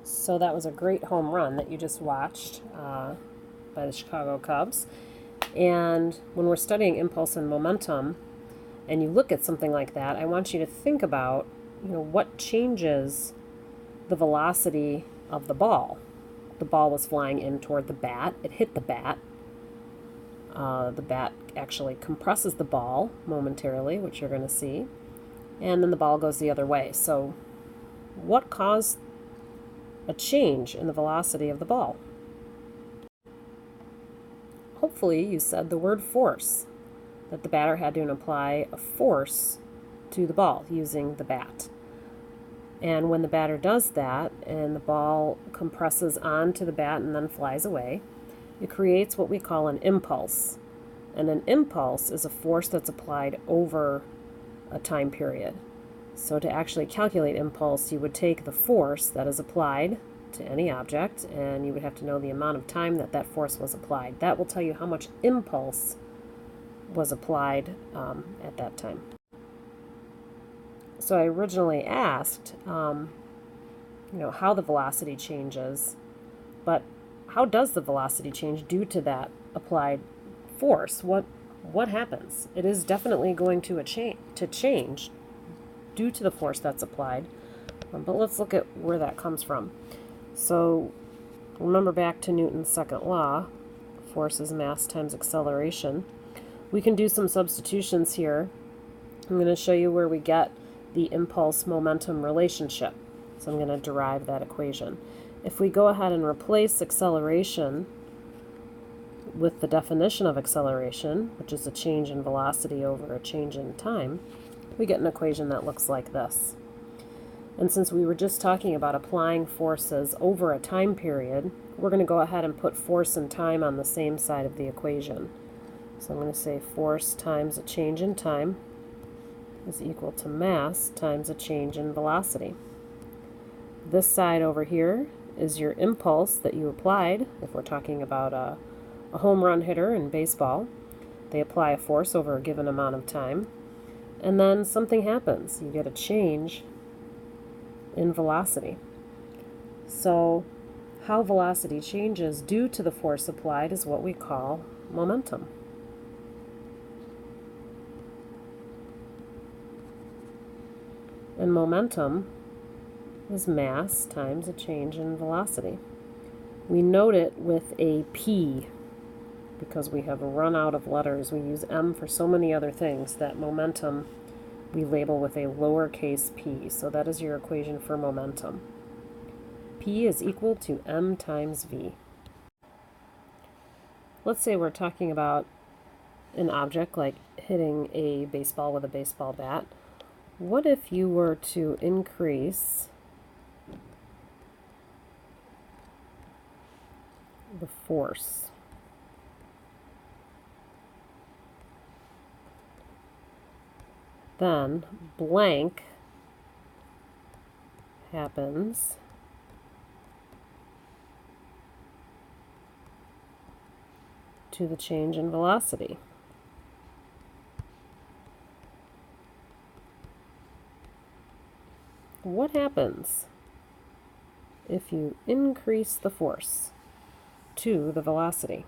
So that was a great home run that you just watched by the Chicago Cubs. And when we're studying impulse and momentum, and you look at something like that, I want you to think about, what changes the velocity of the ball. The ball was flying in toward the bat. It hit the bat. The bat actually compresses the ball momentarily, which you're going to see, and then the ball goes the other way. So what caused a change in the velocity of the ball? Hopefully you said the word force, that the batter had to apply a force to the ball using the bat. And when the batter does that and the ball compresses onto the bat and then flies away, it creates what we call an impulse. And an impulse is a force that's applied over a time period. So to actually calculate impulse, you would take the force that is applied to any object, and you would have to know the amount of time that that force was applied. That will tell you how much impulse was applied at that time. So I originally asked, how the velocity changes, but how does the velocity change due to that applied force? What happens? It is definitely going to change due to the force that's applied, but let's look at where that comes from. So remember back to Newton's second law, force is mass times acceleration. We can do some substitutions here. I'm going to show you where we get the impulse-momentum relationship. So I'm going to derive that equation. If we go ahead and replace acceleration with the definition of acceleration, which is a change in velocity over a change in time, we get an equation that looks like this. And since we were just talking about applying forces over a time period, we're going to go ahead and put force and time on the same side of the equation. So I'm going to say force times a change in time is equal to mass times a change in velocity. This side over here is your impulse that you applied. If we're talking about a home run hitter in baseball, they apply a force over a given amount of time, and then something happens. You get a change in velocity. So how velocity changes due to the force applied is what we call momentum. And momentum is mass times a change in velocity. We note it with a P because we have run out of letters. We use M for so many other things that momentum we label with a lowercase p. So that is your equation for momentum. P is equal to M times V. Let's say we're talking about an object like hitting a baseball with a baseball bat. What if you were to increase the force? Then blank happens to the change in velocity. What happens if you increase the force to the velocity?